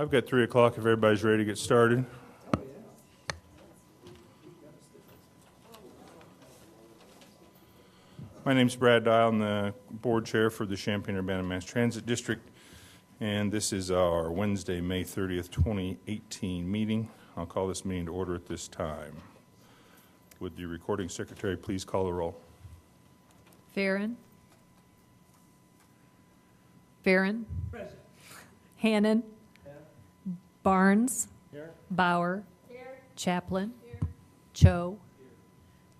I've got 3 o'clock if everybody's ready to get started. My name's Brad Dial. I'm the board chair for the Champaign-Urbana Mass Transit District, and this is our Wednesday, May 30th, 2018 meeting. I'll call this meeting to order at this time. Would the recording secretary please call the roll? Farron. Present. Hannon. Here. Barnes. Here. Bauer. Here. Chaplin. Here. Cho. Here.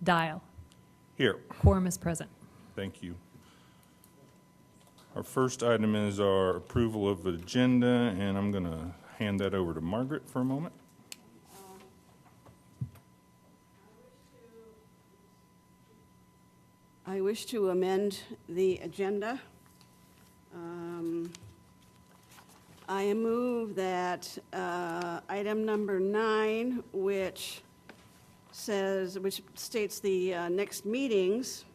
Dial. Here. Quorum is present. Thank you. Our first item is our approval of the agenda, and I'm going to hand that over to Margaret for a moment. I wish to amend the agenda. I move that item number 9, which states the next meetings,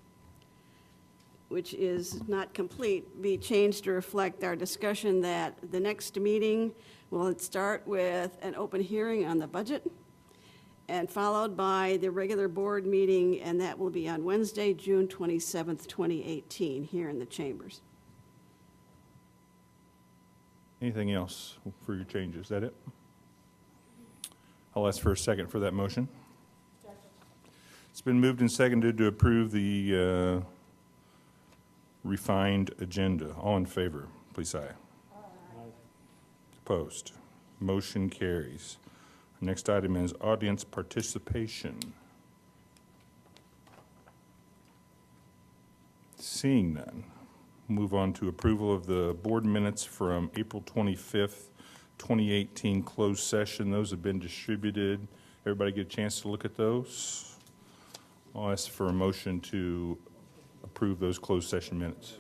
which is not complete, be changed to reflect our discussion that the next meeting will start with an open hearing on the budget and followed by the regular board meeting, and that will be on Wednesday, June 27th, 2018, here in the chambers. Anything else for your changes? Is that it? I'll ask for a second for that motion. Second. It's been moved and seconded to approve the refined agenda. All in favor, please say aye. Aye. Opposed? Motion carries. Next item is audience participation. Seeing none, move on to approval of the board minutes from April 25th, 2018 closed session. Those have been distributed. Everybody get a chance to look at those? I'll ask for a motion to approve those closed session minutes.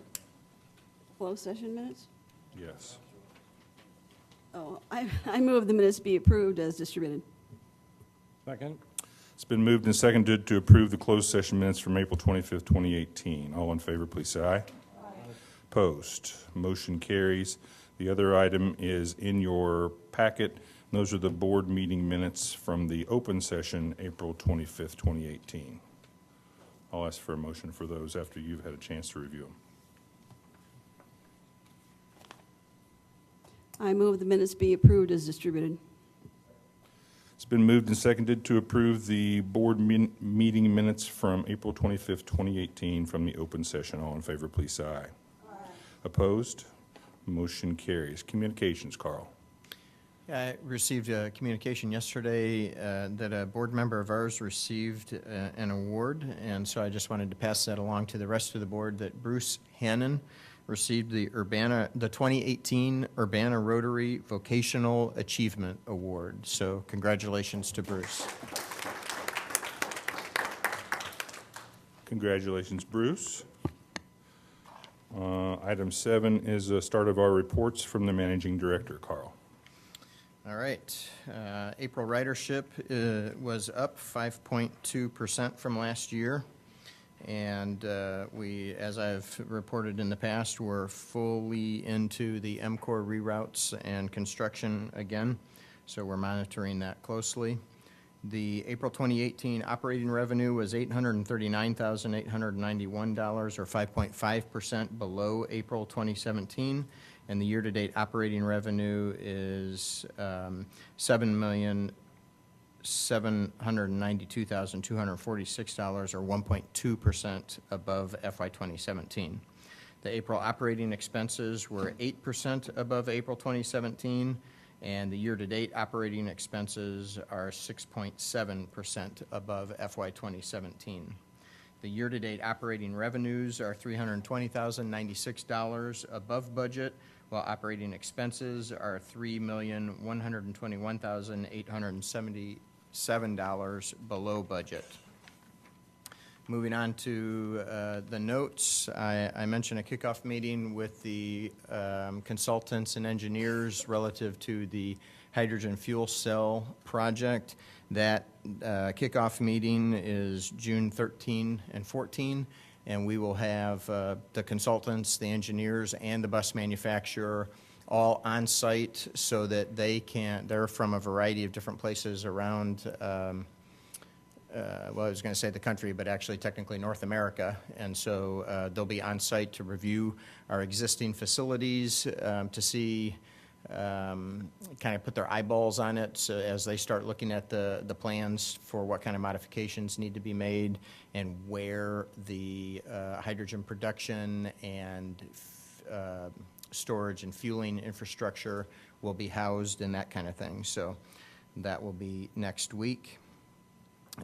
Closed session minutes? Yes. Oh, I move the minutes be approved as distributed. Second. It's been moved and seconded to approve the closed session minutes from April 25th, 2018. All in favor, please say aye. Aye. Opposed? Motion carries. The other item is in your packet. Those are the board meeting minutes from the open session, April 25th, 2018. I'll ask for a motion for those after you've had a chance to review them. I move the minutes be approved as distributed. It's been moved and seconded to approve the board meeting minutes from April 25th, 2018 from the open session. All in favor, please say aye. Aye. Opposed? Motion carries. Communications, Carl. Yeah, I received a communication yesterday that a board member of ours received an award, and so I just wanted to pass that along to the rest of the board that Bruce Hannon received the 2018 Urbana Rotary Vocational Achievement Award. So congratulations to Bruce. Congratulations, Bruce. Item 7 is the start of our reports from the managing director, Carl. All right. April ridership was up 5.2% from last year. And we, as I've reported in the past, we're fully into the MCOR reroutes and construction again, so we're monitoring that closely. The April 2018 operating revenue was $839,891, or 5.5% below April 2017, and the year-to-date operating revenue is $7,792,246, or 1.2% above FY 2017. The April operating expenses were 8% above April 2017, and the year-to-date operating expenses are 6.7% above FY 2017. The year-to-date operating revenues are $320,096 above budget, while operating expenses are $3,121,877 below budget. Moving on to the notes, I mentioned a kickoff meeting with the consultants and engineers relative to the hydrogen fuel cell project. That kickoff meeting is June 13 and 14, and we will have the consultants, the engineers, and the bus manufacturer all on site so that they're from a variety of different places around, well, I was going to say the country, but actually technically North America. And so they'll be on site to review our existing facilities, to see, kind of put their eyeballs on it so as they start looking at the plans for what kind of modifications need to be made and where the hydrogen production and storage and fueling infrastructure will be housed and that kind of thing. So that will be next week.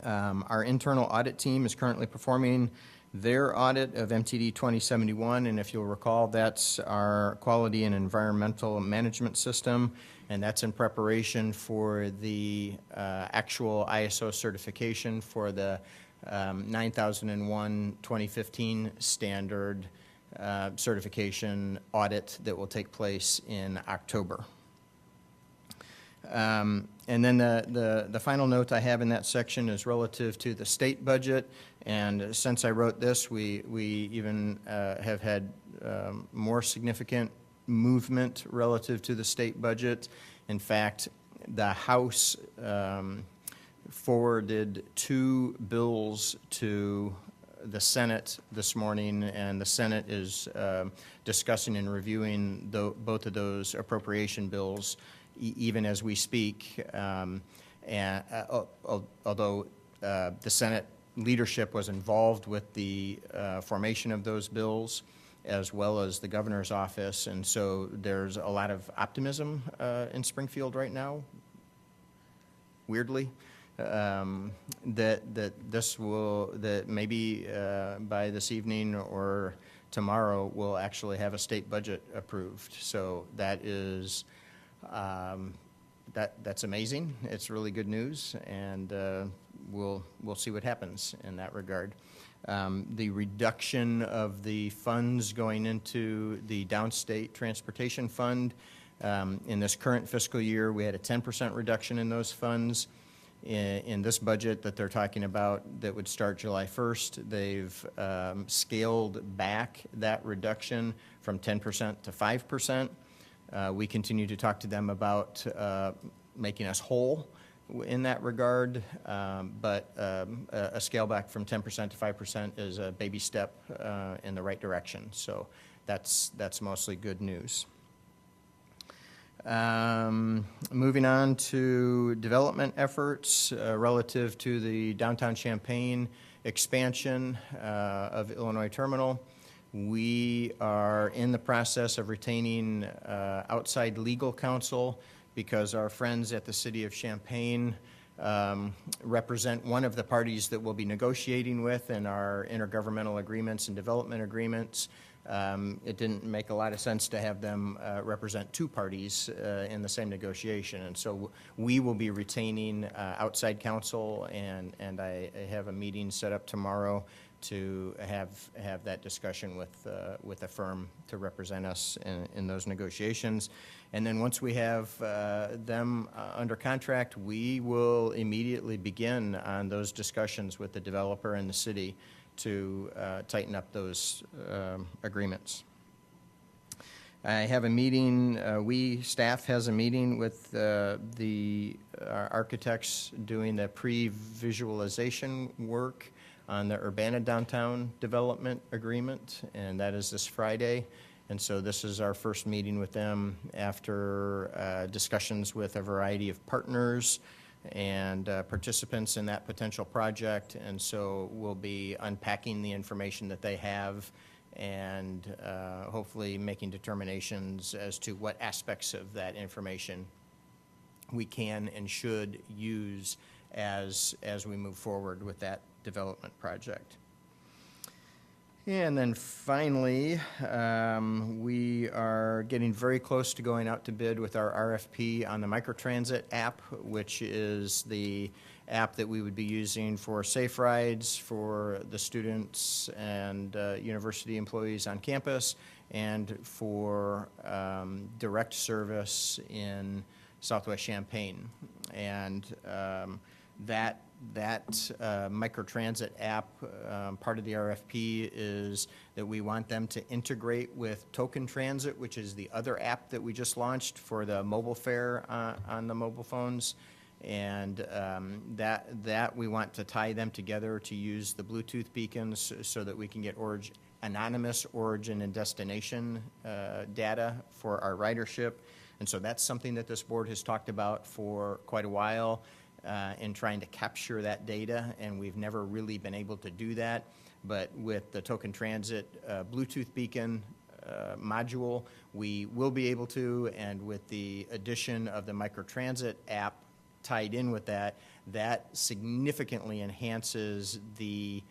Our internal audit team is currently performing their audit of MTD 2071, and if you'll recall, that's our quality and environmental management system, and that's in preparation for the actual ISO certification for the 9001 2015 standard certification audit that will take place in October. And then the final note I have in that section is relative to the state budget. And since I wrote this, we even have had more significant movement relative to the state budget. In fact, the House forwarded 2 bills to the Senate this morning, and the Senate is discussing and reviewing both of those appropriation bills even as we speak, and although the Senate leadership was involved with the formation of those bills, as well as the governor's office, and so there's a lot of optimism in Springfield right now, weirdly, that maybe by this evening or tomorrow we'll actually have a state budget approved. So that is that's amazing. It's really good news, and we'll see what happens in that regard. The reduction of the funds going into the downstate transportation fund, in this current fiscal year, we had a 10% reduction in those funds. In this budget that they're talking about that would start July 1st, they've scaled back that reduction from 10% to 5%. We continue to talk to them about making us whole in that regard, but a scale back from 10% to 5% is a baby step in the right direction. So that's mostly good news. Moving on to development efforts relative to the downtown Champaign expansion of Illinois Terminal. We are in the process of retaining outside legal counsel because our friends at the City of Champaign represent one of the parties that we'll be negotiating with in our intergovernmental agreements and development agreements. It didn't make a lot of sense to have them represent 2 parties in the same negotiation, and so we will be retaining outside counsel, and I have a meeting set up tomorrow to have that discussion with a firm to represent us in those negotiations. And then once we have them under contract, we will immediately begin on those discussions with the developer and the city to tighten up those agreements. I have a meeting, staff has a meeting with the architects doing the pre-visualization work on the Urbana Downtown Development Agreement, and that is this Friday. And so this is our first meeting with them after discussions with a variety of partners and participants in that potential project. And so we'll be unpacking the information that they have and hopefully making determinations as to what aspects of that information we can and should use as we move forward with that development project. And then finally, we are getting very close to going out to bid with our RFP on the microtransit app, which is the app that we would be using for safe rides for the students and university employees on campus, and for direct service in Southwest Champaign. And that That microtransit app, part of the RFP is that we want them to integrate with Token Transit, which is the other app that we just launched for the mobile fare on the mobile phones. And that we want to tie them together to use the Bluetooth beacons so that we can get anonymous origin and destination data for our ridership. And so that's something that this board has talked about for quite a while in trying to capture that data, and we've never really been able to do that. But with the Token Transit Bluetooth beacon module, we will be able to, and with the addition of the microtransit app tied in with that, that significantly enhances the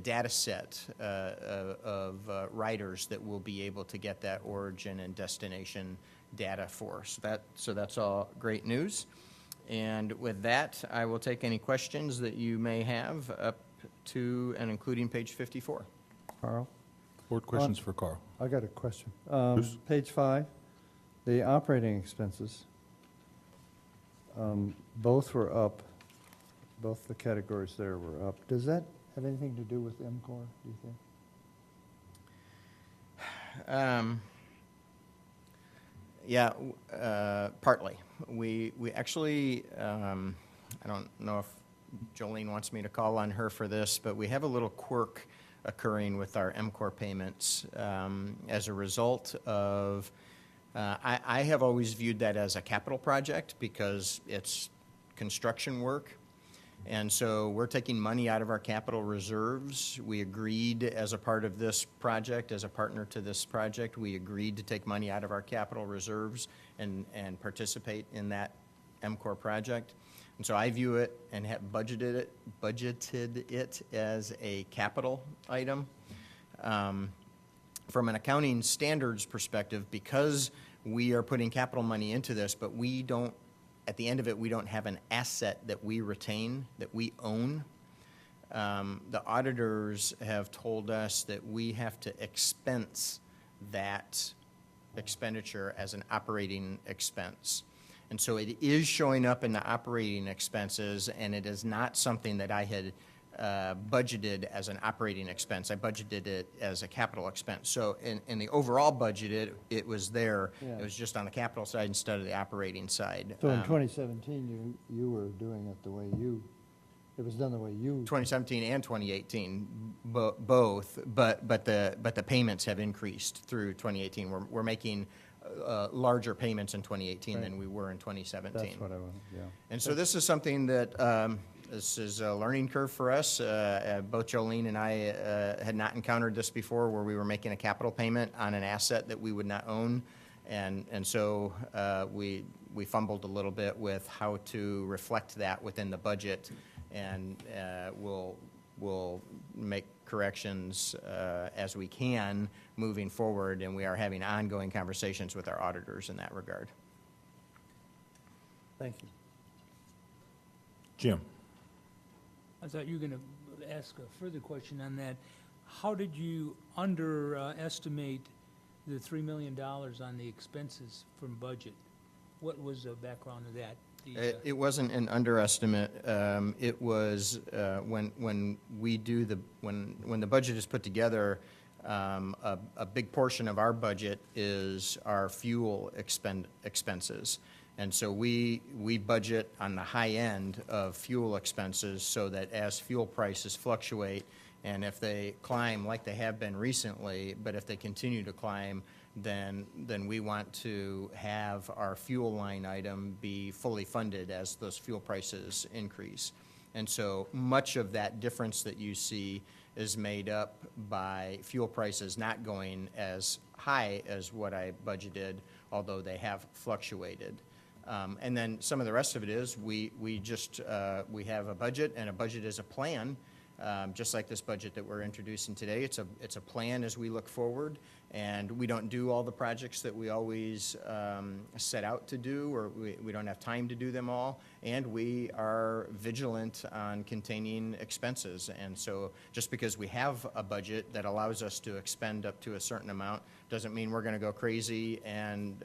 data set of riders that will be able to get that origin and destination data for. So that's all great news. And with that, I will take any questions that you may have up to and including page 54. Carl? Board questions for Carl. I got a question. Bruce? Page 5, the operating expenses, both were up. Both the categories there were up. Does that have anything to do with MCOR, do you think? Yeah, partly. We actually, I don't know if Jolene wants me to call on her for this, but we have a little quirk occurring with our MCOR payments as a result of, I have always viewed that as a capital project because it's construction work. And so we're taking money out of our capital reserves. We agreed as a part of this project, as a partner to this project, we agreed to take money out of our capital reserves and participate in that MCOR project. And so I view it and have budgeted it as a capital item. From an accounting standards perspective, because we are putting capital money into this, but we don't, at the end of it, we don't have an asset that we retain, that we own. The auditors have told us that we have to expense that expenditure as an operating expense. And so it is showing up in the operating expenses, and it is not something that I had budgeted as an operating expense. I budgeted it as a capital expense. So in the overall budget, it was there. Yeah. It was just on the capital side instead of the operating side. So in 2017, you were doing it the way it was done the way you. 2017 and 2018, both, but the payments have increased through 2018. We're making larger payments in 2018 than we were in 2017. That's what I want, yeah. And so this is something that this is a learning curve for us. Both Jolene and I had not encountered this before, where we were making a capital payment on an asset that we would not own, and so we fumbled a little bit with how to reflect that within the budget, and we'll make corrections as we can moving forward, and we are having ongoing conversations with our auditors in that regard. Thank you. Jim? I thought you were going to ask a further question on that. How did you underestimate the $3 million on the expenses from budget? What was the background of that? It wasn't an underestimate. It was when we do when the budget is put together, a big portion of our budget is our fuel expenses. And so we budget on the high end of fuel expenses so that as fuel prices fluctuate, and if they climb like they have been recently, but if they continue to climb, then we want to have our fuel line item be fully funded as those fuel prices increase. And so much of that difference that you see is made up by fuel prices not going as high as what I budgeted, although they have fluctuated. And then some of the rest of it is we have a budget, and a budget is a plan, just like this budget that we're introducing today. It's a plan as we look forward, and we don't do all the projects that we always set out to do, or we don't have time to do them all, and we are vigilant on containing expenses. And so just because we have a budget that allows us to expend up to a certain amount doesn't mean we're going to go crazy and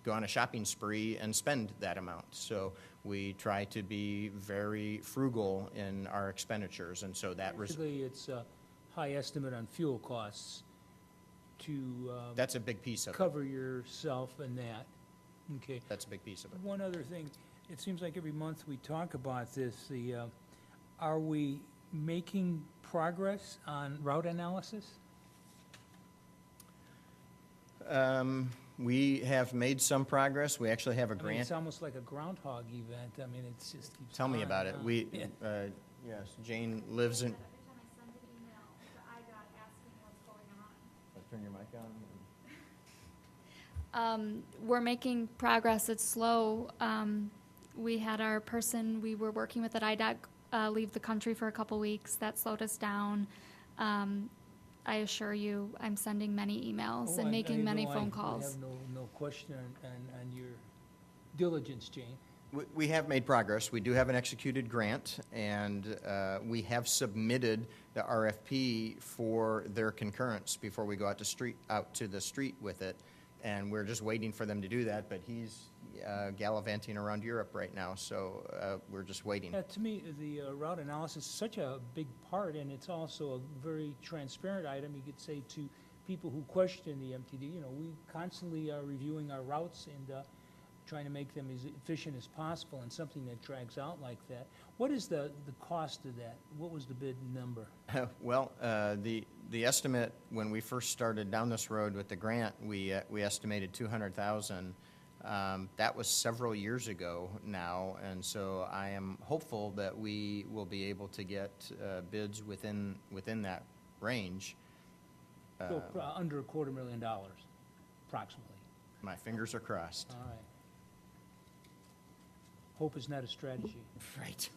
go on a shopping spree and spend that amount. So we try to be very frugal in our expenditures, and so that Basically, it's a high estimate on fuel costs to that's a big piece of it. cover yourself and that. Okay. That's a big piece of it. One other thing, it seems like every month we talk about this, are we making progress on route analysis? We have made some progress. We actually have a I mean, grant. it's almost like a groundhog event. I mean, it's just keeps Tell me on about and it. on. We, Yeah. yes, Jane lives in. Every time I send an email to IDOT asking what's going on. Turn your mic on. We're making progress. It's slow. We had our person we were working with at IDOT leave the country for a couple weeks. That slowed us down. I assure you, I'm sending many emails Oh, and making many phone I calls. have no question on your diligence, Jane. We have made progress. We do have an executed grant, and we have submitted the RFP for their concurrence before we go out to the street with it. And we're just waiting for them to do that, but he's gallivanting around Europe right now, so we're just waiting. Yeah, to me, the route analysis is such a big part, and it's also a very transparent item. You could say to people who question the MTD, you know, we constantly are reviewing our routes and trying to make them as efficient as possible, and something that drags out like that. What is the cost of that? What was the bid number? Well, the estimate when we first started down this road with the grant, we estimated 200,000. That was several years ago now, and so I am hopeful that we will be able to get bids within that range. So under $250,000, approximately. My fingers are crossed. All right. Hope is not a strategy. Right.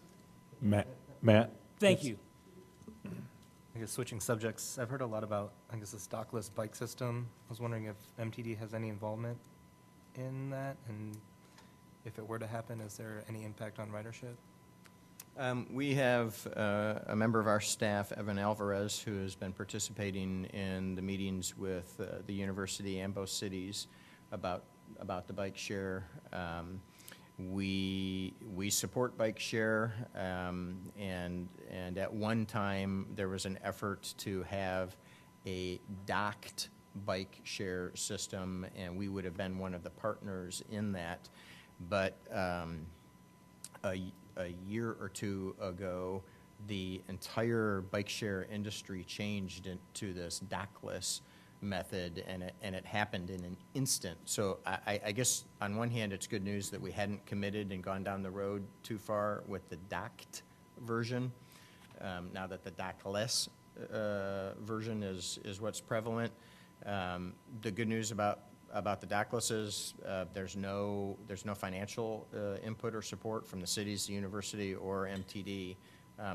Matt? Thank you. I guess switching subjects, I've heard a lot about, I guess, this dockless bike system. I was wondering if MTD has any involvement in that, and if it were to happen, is there any impact on ridership? We have a member of our staff, Evan Alvarez, who has been participating in the meetings with the university and both cities about the bike share. We support bike share, and at one time there was an effort to have a docked bike share system, and we would have been one of the partners in that. But a year or two ago, the entire bike share industry changed into this dockless method, and it happened in an instant. So I guess on one hand, it's good news that we hadn't committed and gone down the road too far with the docked version. Now that the dockless version is what's prevalent. The good news about the dockless is there's no financial input or support from the cities, the university, or MTD.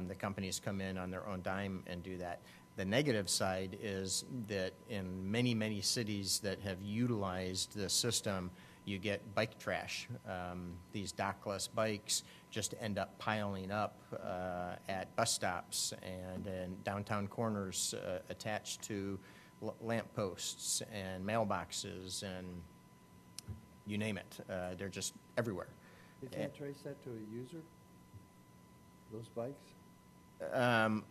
The companies come in on their own dime and do that. The negative side is that in many, many cities that have utilized the system, you get bike trash. These dockless bikes just end up piling up at bus stops and in downtown corners attached to lamp posts and mailboxes and you name it. They're just everywhere. You can't trace that to a user, those bikes?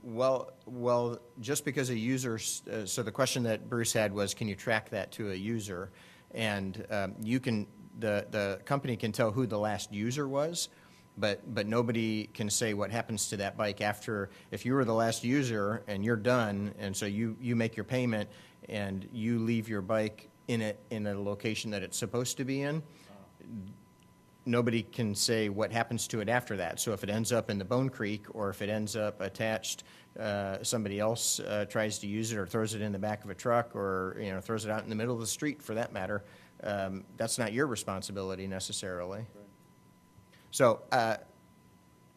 Well, just because a user, so the question that Bruce had was, can you track that to a user? And you can, the company can tell who the last user was, but nobody can say what happens to that bike after. If you were the last user and you're done, and so you make your payment and you leave your bike in a location that it's supposed to be in, nobody can say what happens to it after that. So if it ends up in the Bone Creek, or if it ends up attached, somebody else tries to use it or throws it in the back of a truck, or throws it out in the middle of the street for that matter, that's not your responsibility necessarily. Right. So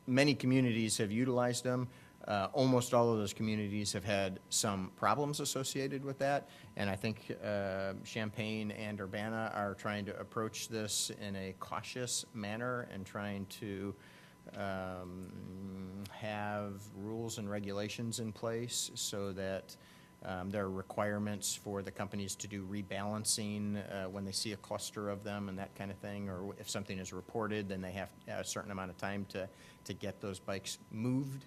many communities have utilized them. Almost all of those communities have had some problems associated with that, and I think Champaign and Urbana are trying to approach this in a cautious manner and trying to have rules and regulations in place so that There are requirements for the companies to do rebalancing when they see a cluster of them and that kind of thing, or if something is reported, then they have a certain amount of time to get those bikes moved.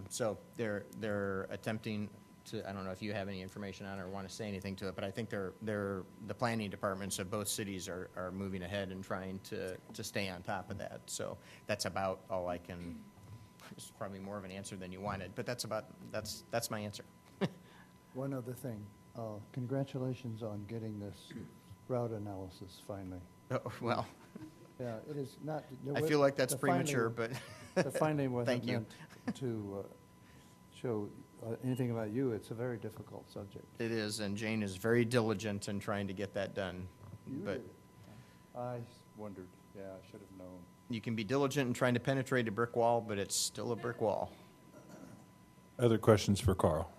So they're attempting to, I don't know if you have any information on it or want to say anything to it, but I think the planning departments of both cities are moving ahead and trying to stay on top of that. So that's about all I can, it's probably more of an answer than you wanted, but that's my answer. One other thing, congratulations on getting this route analysis finally. Oh, well, Yeah, it is not. I feel like that's the finding- premature, but The finding wasn't Thank you. meant to show anything about you. It's a very difficult subject. it is, and Jane is very diligent in trying to get that done. But I wondered, yeah, I should have known. you can be diligent in trying to penetrate a brick wall, but it's still a brick wall. Other questions for Carl?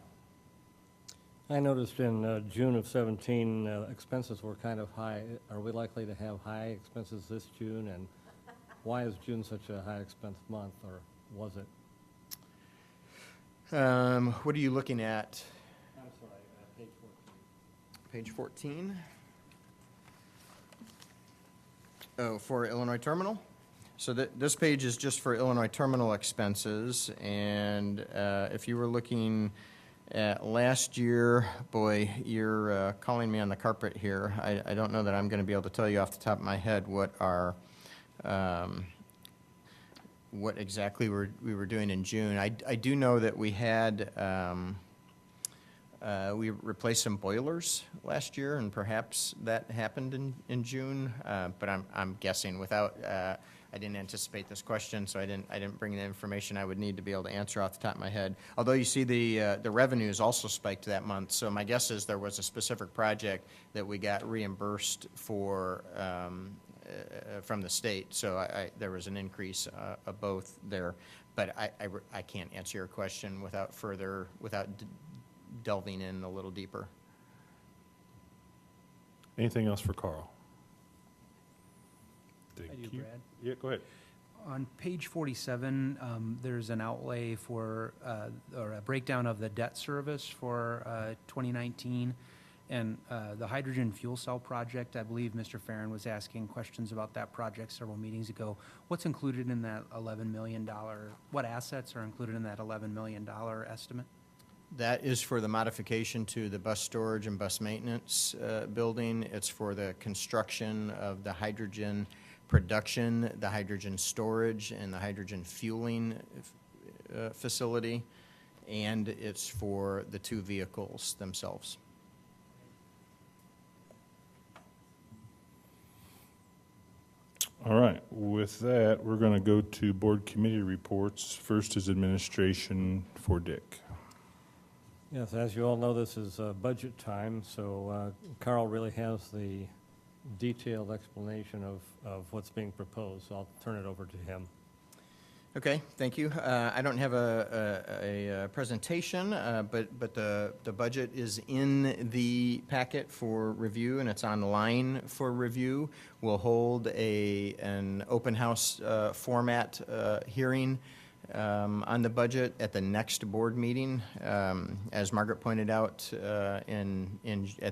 I noticed in June of 17, expenses were kind of high. Are we likely to have high expenses this June? And why is June such a high expense month, or was it? What are you looking at? I'm sorry, page 14. Page 14? Oh, for Illinois Terminal? So this page is just for Illinois Terminal expenses, and if you were looking at last year, boy, you're calling me on the carpet here. I don't know that I'm going to be able to tell you off the top of my head what our what exactly we were doing in June. I do know that we had we replaced some boilers last year, and perhaps that happened in June. But I'm guessing without. I didn't anticipate this question, so I didn't bring the information I would need to be able to answer off the top of my head. Although you see the revenues also spiked that month, so my guess is there was a specific project that we got reimbursed for from the state. So there was an increase of both there, but I can't answer your question without delving in a little deeper. Anything else for Carl? Thank I do, you. Brad. Yeah, go ahead. On page 47, there's an outlay for, or a breakdown of the debt service for 2019. And the hydrogen fuel cell project, I believe Mr. Farron was asking questions about that project several meetings ago. What's included in that $11 million? What assets are included in that $11 million estimate? That is for the modification to the bus storage and bus maintenance building. It's for the construction of the hydrogen production, the hydrogen storage, and the hydrogen fueling facility, and it's for the two vehicles themselves. All right, with that, we're going to go to board committee reports. First is administration for Dick. Yes, as you all know, this is budget time, so Carl really has the detailed explanation of what's being proposed, so I'll turn it over to him. Okay, thank you. I don't have a presentation, but the budget is in the packet for review, and it's online for review. We'll hold an open house format hearing on the budget at the next board meeting, as Margaret pointed out at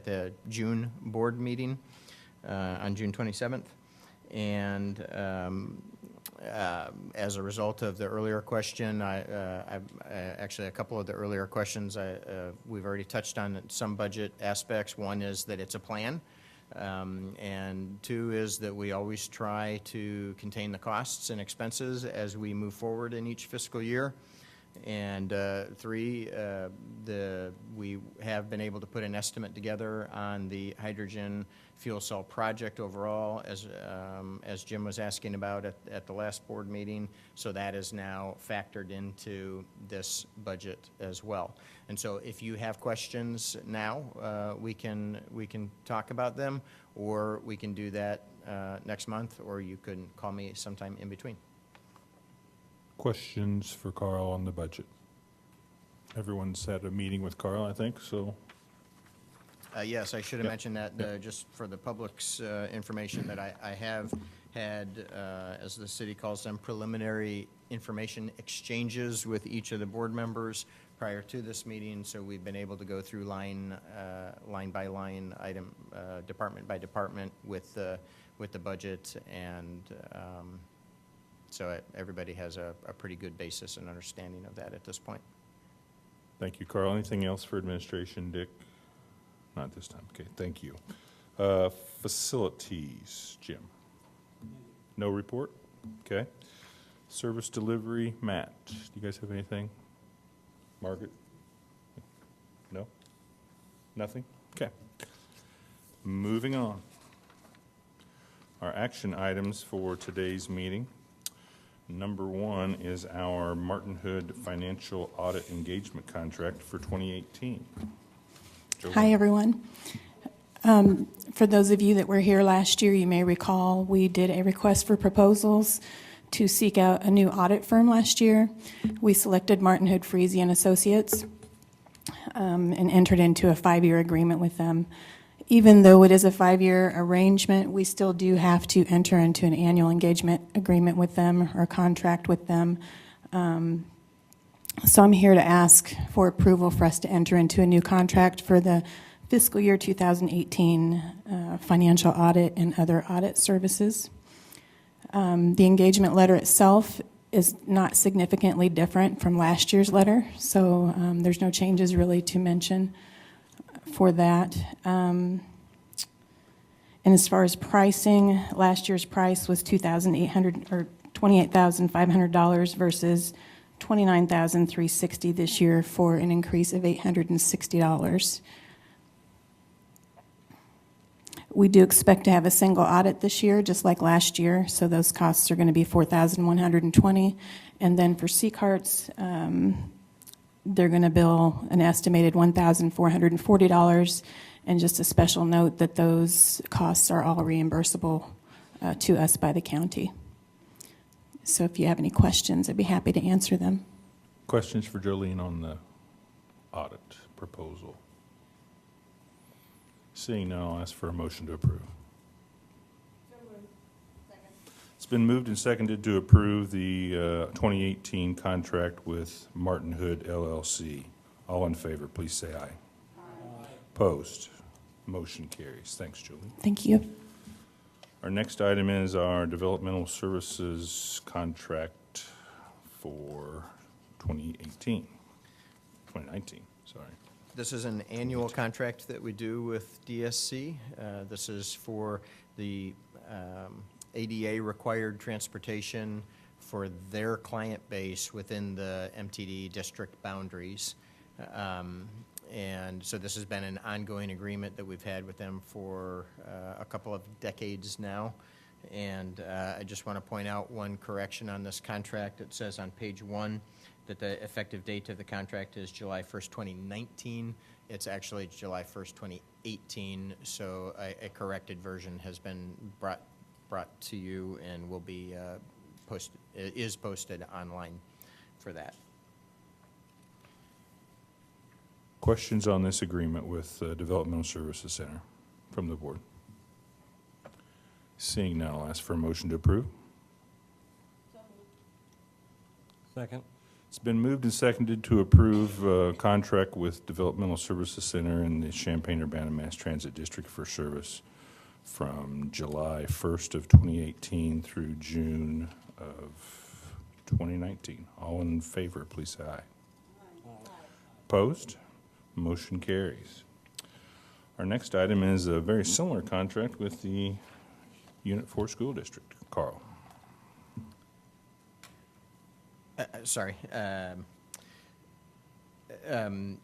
the June board meeting on June 27th. And as a result of the earlier question, actually a couple of the earlier questions, we've already touched on some budget aspects. One is that it's a plan, and two is that we always try to contain the costs and expenses as we move forward in each fiscal year. And three, we have been able to put an estimate together on the hydrogen fuel cell project overall, as Jim was asking about at the last board meeting. So that is now factored into this budget as well. And so if you have questions now, we can talk about them, or we can do that next month, or you can call me sometime in between. Questions for Carl on the budget? Everyone's had a meeting with Carl, I think, so. Yes, I should have Yep. mentioned that just for the public's information, that I have had, as the city calls them, preliminary information exchanges with each of the board members prior to this meeting, so we've been able to go through line by line, item, department by department with the budget, and so everybody has a pretty good basis and understanding of that at this point. Thank you, Carl. Anything else for administration, Dick? Not this time. Okay, thank you. Facilities, Jim? No report? Okay. Service delivery, Matt? Do you guys have anything? Margaret? No? Nothing? Okay. Moving on. Our action items for today's meeting. Number 1 is our Martin Hood Financial Audit Engagement Contract for 2018. Hi, everyone. For those of you that were here last year, you may recall we did a request for proposals to seek out a new audit firm last year. We selected Martin Hood Freese and Associates and entered into a 5-year agreement with them. Even though it is a 5-year arrangement, we still do have to enter into an annual engagement agreement with them or contract with them. So I'm here to ask for approval for us to enter into a new contract for the fiscal year 2018 financial audit and other audit services. The engagement letter itself is not significantly different from last year's letter, so there's no changes really to mention for that. And as far as pricing, last year's price was $28,500 versus $29,360 this year, for an increase of $860. We do expect to have a single audit this year, just like last year, so those costs are going to be $4,120. And then for C-carts, they're going to bill an estimated $1,440, and just a special note that those costs are all reimbursable to us by the county. So if you have any questions, I'd be happy to answer them. Questions for Jolene on the audit proposal? Seeing none, I'll ask for a motion to approve. It's been moved and seconded to approve the 2018 contract with Martin Hood LLC. All in favor, please say aye. Aye. Opposed? Motion carries. Thanks, Julie. Thank you. Our next item is our developmental services contract for 2019, sorry. This is an annual contract that we do with DSC. This is for the ADA-required transportation for their client base within the MTD district boundaries. And so this has been an ongoing agreement that we've had with them for a couple of decades now. And I just want to point out one correction on this contract. It says on page 1 that the effective date of the contract is July 1st, 2019. It's actually July 1st, 2018. So a corrected version has been brought to you and will be posted online for that. Questions on this agreement with Developmental Services Center from the board? Seeing none, I'll ask for a motion to approve. Second. It's been moved and seconded to approve a contract with Developmental Services Center in the Champaign-Urbana Mass Transit District for service from July 1st of 2018 through June of 2019. All in favor, please say aye. Aye. Opposed? Motion carries. Our next item is a very similar contract with the Unit 4 School District. Carl. Sorry.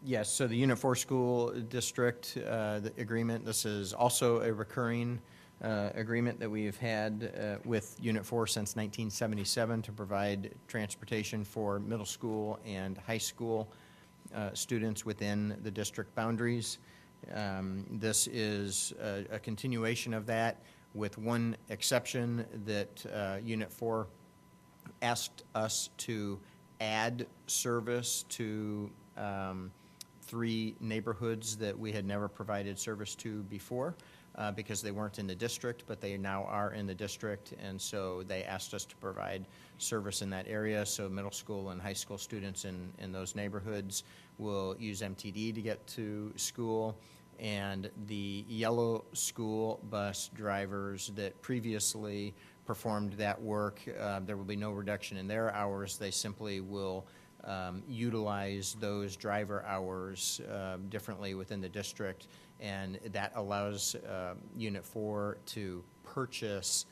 Yes, so the Unit 4 School District the agreement, this is also a recurring agreement that we've had with Unit 4 since 1977 to provide transportation for middle school and high school students within the district boundaries. This is a continuation of that, with one exception that Unit 4 asked us to add service to 3 neighborhoods that we had never provided service to before. because they weren't in the district, but they now are in the district, and so they asked us to provide service in that area. So middle school and high school students in those neighborhoods will use MTD to get to school, and the yellow school bus drivers that previously performed that work, there will be no reduction in their hours. They simply will utilize those driver hours differently within the district, and that allows Unit 4 to purchase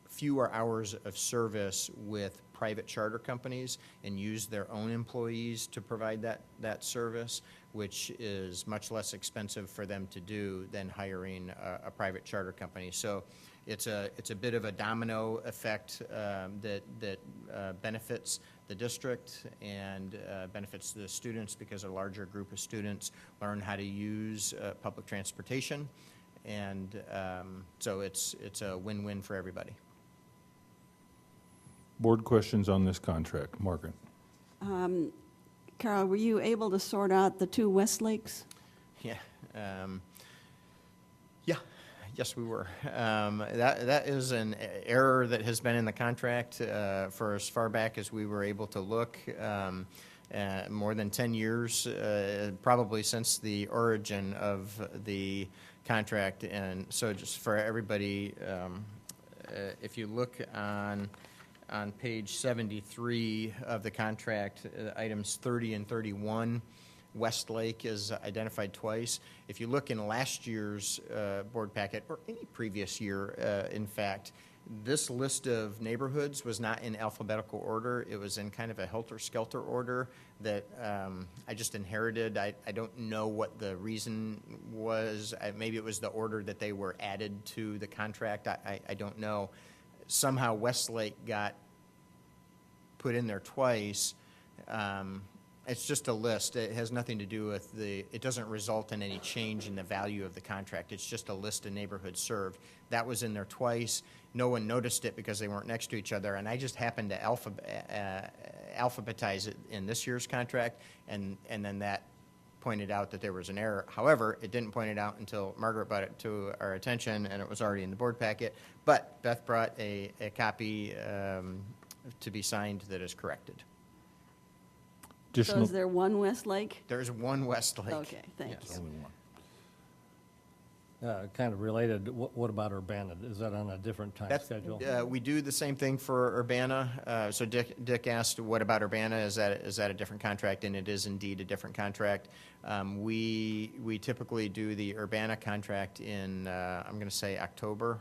fewer hours of service with private charter companies and use their own employees to provide that service, which is much less expensive for them to do than hiring a private charter company. So it's a bit of a domino effect that benefits the district and benefits the students, because a larger group of students learn how to use public transportation, and so it's a win-win for everybody. Board questions on this contract? Margaret? Carol, were you able to sort out the 2 Westlakes? Yeah. Yes, we were. That is an error that has been in the contract for as far back as we were able to look. More than 10 years, probably since the origin of the contract. And so just for everybody, if you look on page 73 of the contract, items 30 and 31, Westlake is identified twice. If you look in last year's board packet, or any previous year, in fact, this list of neighborhoods was not in alphabetical order. It was in kind of a helter-skelter order that I just inherited. I don't know what the reason was. Maybe it was the order that they were added to the contract. I don't know. Somehow Westlake got put in there twice. It's just a list. It has nothing to do with it doesn't result in any change in the value of the contract. It's just a list of neighborhoods served. That was in there twice. No one noticed it because they weren't next to each other, and I just happened to alphabetize it in this year's contract, and then that pointed out that there was an error. However, it didn't point it out until Margaret brought it to our attention, and it was already in the board packet. But Beth brought a copy to be signed that is corrected. So is there one Westlake? There's one Westlake. Okay, thank you. Only one. Kind of related, what about Urbana? Is that on a different time schedule? We do the same thing for Urbana. So Dick asked, what about Urbana? Is that a different contract? And it is indeed a different contract. We typically do the Urbana contract in, I'm going to say October.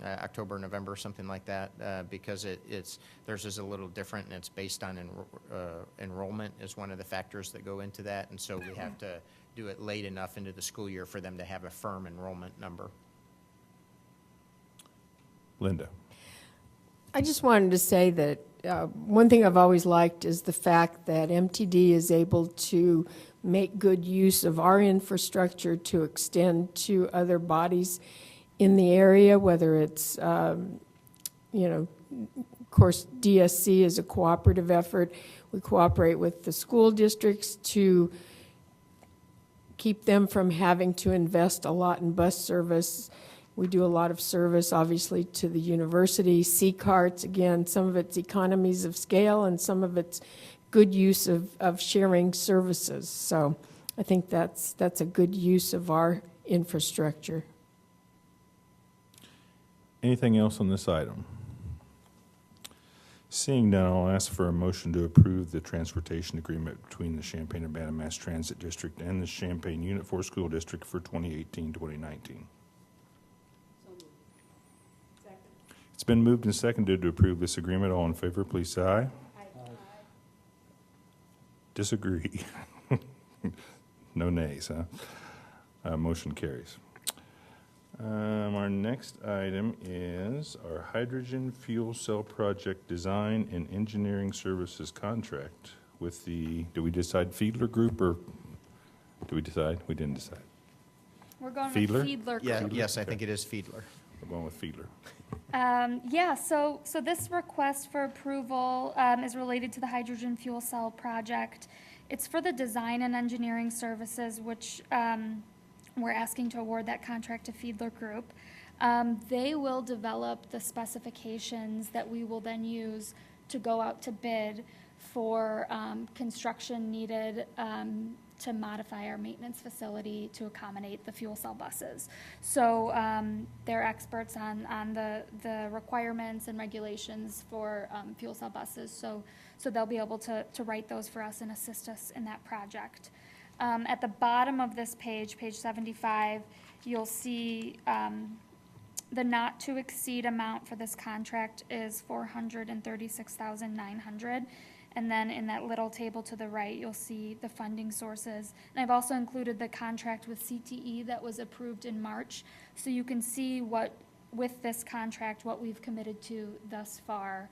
October, November, something like that, because theirs is a little different, and it's based on enrollment is one of the factors that go into that, and so we have to do it late enough into the school year for them to have a firm enrollment number. Linda? I just wanted to say that one thing I've always liked is the fact that MTD is able to make good use of our infrastructure to extend to other bodies in the area, whether it's, of course, DSC is a cooperative effort. We cooperate with the school districts to keep them from having to invest a lot in bus service. We do a lot of service, obviously, to the university. C-carts, again, some of it's economies of scale, and some of it's good use of sharing services. So I think that's a good use of our infrastructure. Anything else on this item? Seeing none, I'll ask for a motion to approve the transportation agreement between the Champaign-Urbana Mass Transit District and the Champaign Unit 4 School District for 2018-2019. It's been moved and seconded to approve this agreement. All in favor, please say aye. Aye. Disagree? No nays, huh? Motion carries. Our next item is our hydrogen fuel cell project design and engineering services contract with the, did we decide Fiedler Group, or did we decide? We didn't decide. We're going Fiedler? with Fiedler. Yeah, Group. yes, I think it is Fiedler. We're going with Fiedler. So this request for approval is related to the hydrogen fuel cell project. It's for the design and engineering services, which we're asking to award that contract to Fiedler Group. They will develop the specifications that we will then use to go out to bid for construction needed to modify our maintenance facility to accommodate the fuel cell buses. So they're experts on the requirements and regulations for fuel cell buses. So they'll be able to write those for us and assist us in that project. At the bottom of this page, page 75, you'll see the not to exceed amount for this contract is $436,900. And then in that little table to the right, you'll see the funding sources. And I've also included the contract with CTE that was approved in March. So you can see what, with this contract, what we've committed to thus far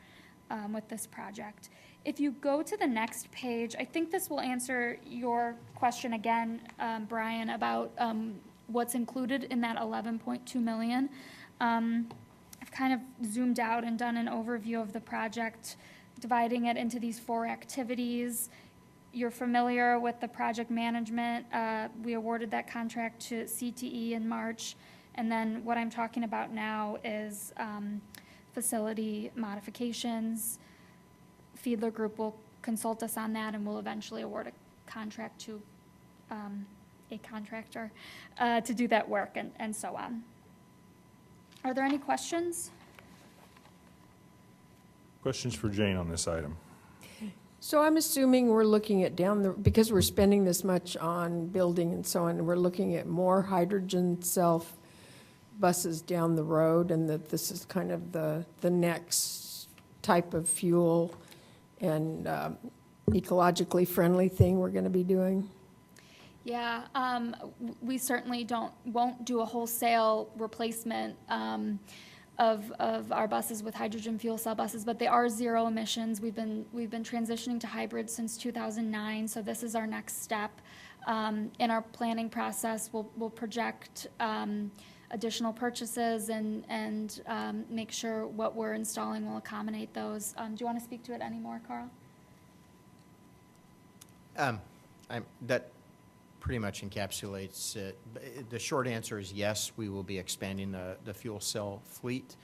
with this project. If you go to the next page, I think this will answer your question again, Brian, about what's included in that 11.2 million. I've kind of zoomed out and done an overview of the project, dividing it into these 4 activities. You're familiar with the project management. We awarded that contract to CTE in March. And then what I'm talking about now is facility modifications. Fiedler Group will consult us on that, and we'll eventually award a contract to a contractor to do that work, and so on. Are there any questions? Questions for Jane on this item? So I'm assuming we're looking at because we're spending this much on building and so on, we're looking at more hydrogen cell buses down the road, and that this is kind of the next type of fuel and ecologically friendly thing we're going to be doing? Yeah, we certainly won't do a wholesale replacement of our buses with hydrogen fuel cell buses, but they are zero emissions. We've been transitioning to hybrids since 2009, so this is our next step in our planning process. We'll project additional purchases and make sure what we're installing will accommodate those. Do you want to speak to it anymore, Carl? That pretty much encapsulates it. The short answer is yes, we will be expanding the fuel cell fleet.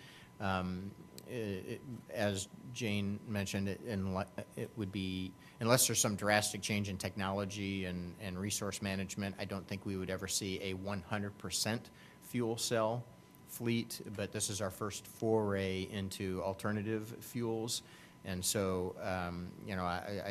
As Jane mentioned, it would be, unless there's some drastic change in technology and resource management, I don't think we would ever see a 100% fuel cell fleet, but this is our first foray into alternative fuels. And so, I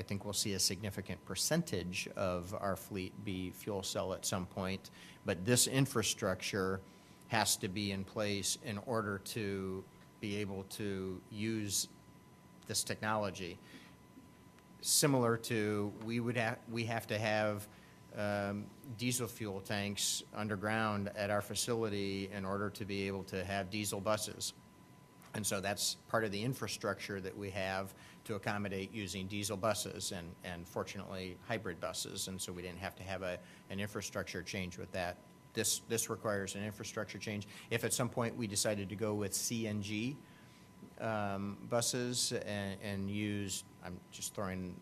think we'll see a significant percentage of our fleet be fuel cell at some point. But this infrastructure has to be in place in order to be able to use this technology. Similar to, we have to have diesel fuel tanks underground at our facility in order to be able to have diesel buses. And so that's part of the infrastructure that we have to accommodate using diesel buses and fortunately hybrid buses. And so we didn't have to have an infrastructure change with that. This requires an infrastructure change. If at some point we decided to go with CNG buses and use, I'm just throwing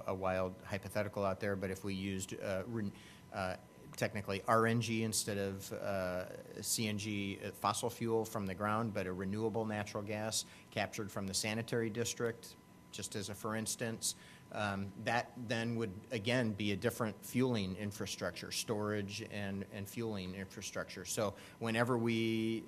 a wild hypothetical out there, but if we used technically RNG instead of CNG, fossil fuel from the ground, but a renewable natural gas captured from the sanitary district, just as a for instance, that then would again be a different fueling infrastructure, storage and fueling infrastructure. So whenever we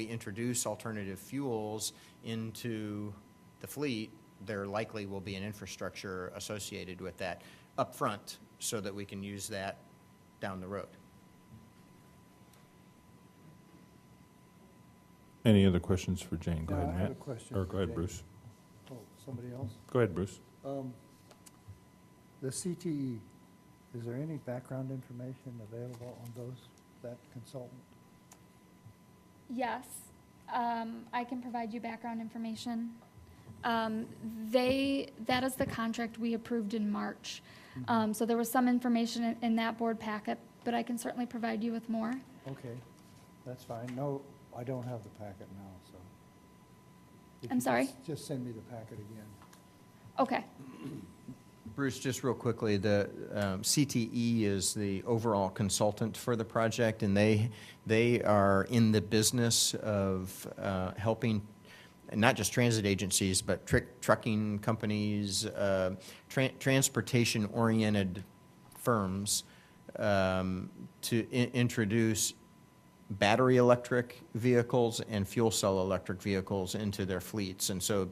introduce alternative fuels into the fleet, there likely will be an infrastructure associated with that up front so that we can use that down the road. Any other questions for Jane? Go ahead, I Matt. have a question Or for go ahead, Jane. Bruce. Oh, somebody else? Go ahead, Bruce. The CTE, is there any background information available on that consultant? Yes, I can provide you background information. That is the contract we approved in March. So there was some information in that board packet, but I can certainly provide you with more. Okay, that's fine. No, I don't have the packet now, so. If I'm you sorry? Just send me the packet again. Okay. Bruce, just real quickly, the CTE is the overall consultant for the project, and they are in the business of helping not just transit agencies, but trucking companies, transportation-oriented firms to introduce battery electric vehicles and fuel cell electric vehicles into their fleets. And so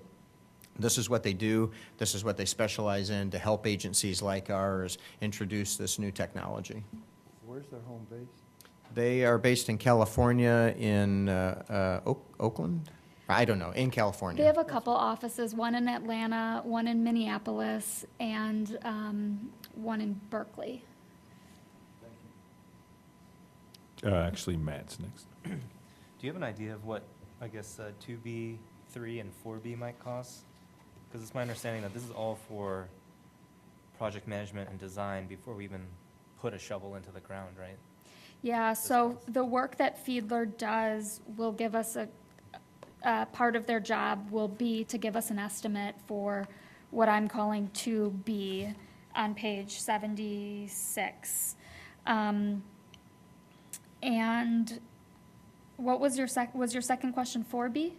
this is what they do. This is what they specialize in to help agencies like ours introduce this new technology. Where's their home base? They are based in California, in Oakland? I don't know, in California. They have a couple offices, one in Atlanta, one in Minneapolis, and one in Berkeley. Actually, Matt's next. Do you have an idea of what, I guess, 2B, 3, and 4B might cost? Because it's my understanding that this is all for project management and design before we even put a shovel into the ground, right? Yeah, so the work that Fiedler does will give us part of their job will be to give us an estimate for what I'm calling 2B on page 76. And what was your second question, 4B?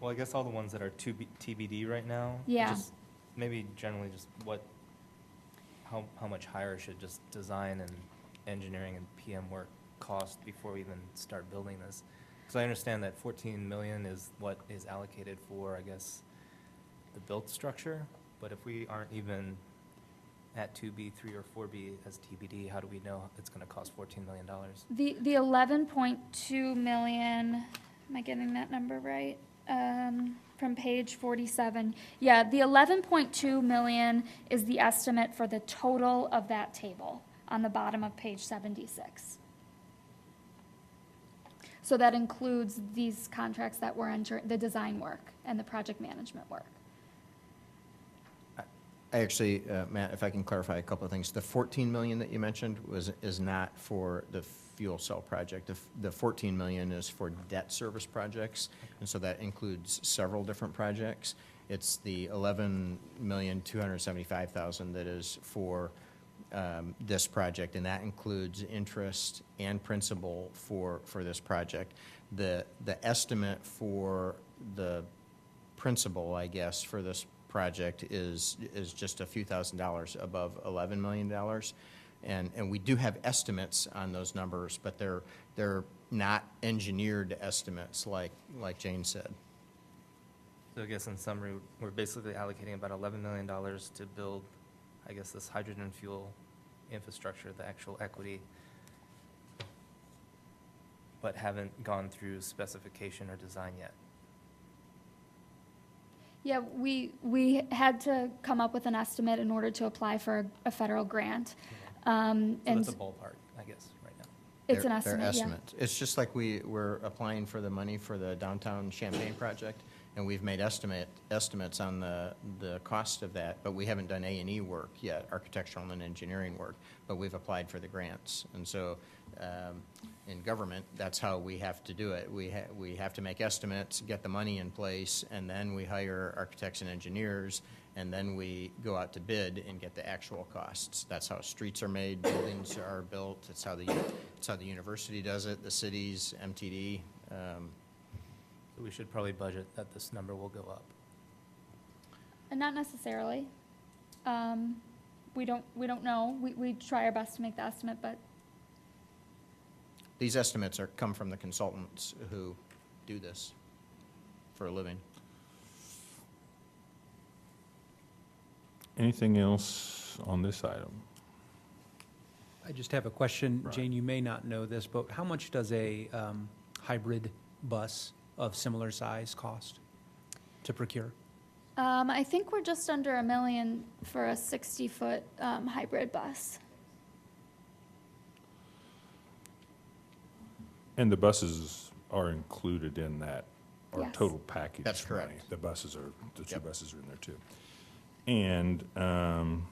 Well, I guess all the ones that are TBD right now. Yeah. Just maybe generally just how much higher should just design and engineering and PM work cost before we even start building this? Because I understand that 14 million is what is allocated for, I guess, the built structure. But if we aren't even at 2B, 3, or 4B as TBD, how do we know it's going to cost $14 million? The 11.2 million, am I getting that number right? From page 47. Yeah, the 11.2 million is the estimate for the total of that table on the bottom of page 76. So that includes these contracts that were entering, the design work and the project management work. I actually, Matt, if I can clarify a couple of things. The 14 million that you mentioned is not for the fuel cell project. The 14 million is for debt service projects, and so that includes several different projects. It's the 11,275,000 that is for this project, and that includes interest and principal for this project. The estimate for the principal, I guess, for this project is just a few $1,000s above $11 million. And we do have estimates on those numbers, but they're not engineered estimates like Jane said. So I guess in summary, we're basically allocating about $11 million to build, I guess, this hydrogen fuel infrastructure, the actual equity, but haven't gone through specification or design yet. Yeah, we had to come up with an estimate in order to apply for a federal grant. So And that's a ballpark, I guess, right now. it's an They're estimate, yeah. estimates. It's just like we're applying for the money for the downtown Champaign project, and we've made estimates on the cost of that, but we haven't done A&E work yet, architectural and engineering work, but we've applied for the grants. And so in government, that's how we have to do it. We have to make estimates, get the money in place, and then we hire architects and engineers, and then we go out to bid and get the actual costs. That's how streets are made, buildings are built. It's how the university does it, the cities, MTD. So we should probably budget that this number will go up. And not necessarily. We don't know. We try our best to make the estimate, but These estimates come from the consultants who do this for a living. Anything else on this item? I just have a question. Right. Jane, you may not know this, but how much does a hybrid bus of similar size cost to procure? I think we're just under $1 million for a 60-foot hybrid bus. And the buses are included in that, our Yes. total package. That's correct. money. The two Yep. buses are in there too. And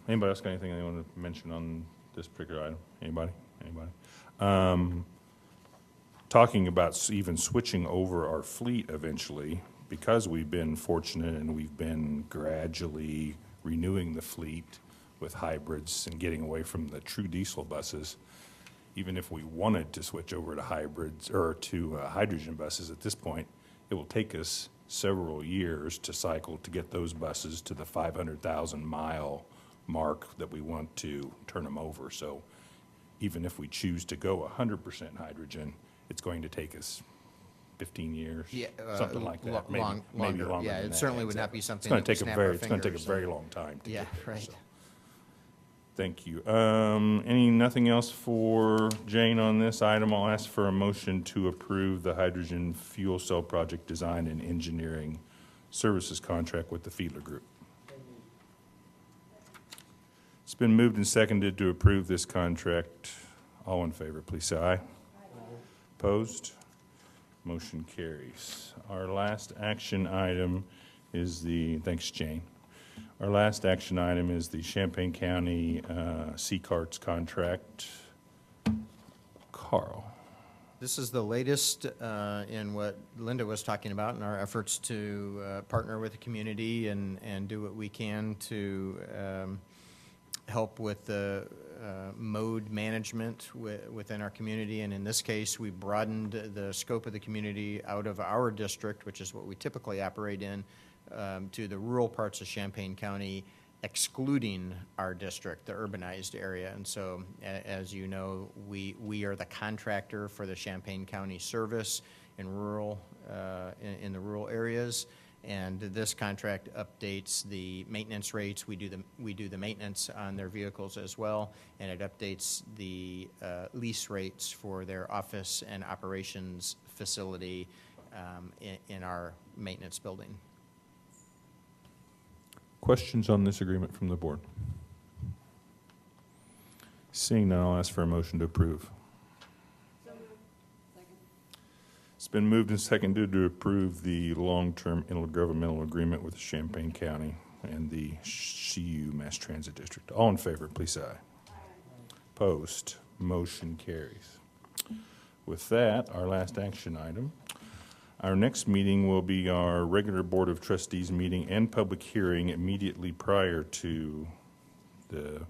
anybody else got anything they want to mention on this particular item? Anybody? Talking about even switching over our fleet eventually, because we've been fortunate and we've been gradually renewing the fleet with hybrids and getting away from the true diesel buses. Even if we wanted to switch over to hybrids or to hydrogen buses at this point, it will take us several years to cycle to get those buses to the 500,000 mile mark that we want to turn them over. So even if we choose to go 100% hydrogen, it's going to take us 15 years, Yeah, something like that, maybe longer. longer Yeah, than it that. certainly would not be something It's that we snap our going to take a fingers very and- long time to Yeah, get there. right. so. Thank you. Nothing else for Jane on this item? I'll ask for a motion to approve the hydrogen fuel cell project design and engineering services contract with the Fiedler Group. It's been moved and seconded to approve this contract. All in favor, please say aye. Opposed? Motion carries. Our last action item is thanks, Jane. Our last action item is the Champaign-County C-Carts contract. Carl. This is the latest in what Linda was talking about in our efforts to partner with the community and do what we can to help with the mode management within our community. And in this case, we broadened the scope of the community out of our district, which is what we typically operate in, to the rural parts of Champaign County, excluding our district, the urbanized area. And so, as you know, we are the contractor for the Champaign County service in the rural areas. And this contract updates the maintenance rates. We do the maintenance on their vehicles as well, and it updates the lease rates for their office and operations facility in our maintenance building. Questions on this agreement from the board? Seeing none, I'll ask for a motion to approve. It's been moved and seconded to approve the long-term intergovernmental agreement with Champaign County and the CU Mass Transit District. All in favor, please say aye. Opposed? Motion carries. With that, our last action item. Our next meeting will be our regular Board of Trustees meeting and public hearing immediately prior to is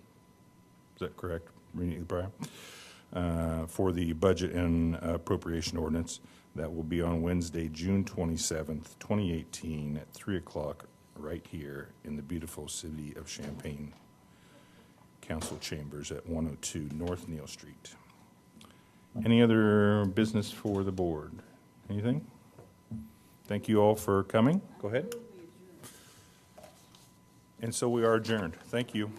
that correct? Immediately prior? For the budget and appropriation ordinance. That will be on Wednesday, June 27th, 2018 at 3 o'clock right here in the beautiful city of Champaign Council Chambers at 102 North Neal Street. Any other business for the board? Anything? Thank you all for coming. Go ahead. And so we are adjourned. Thank you.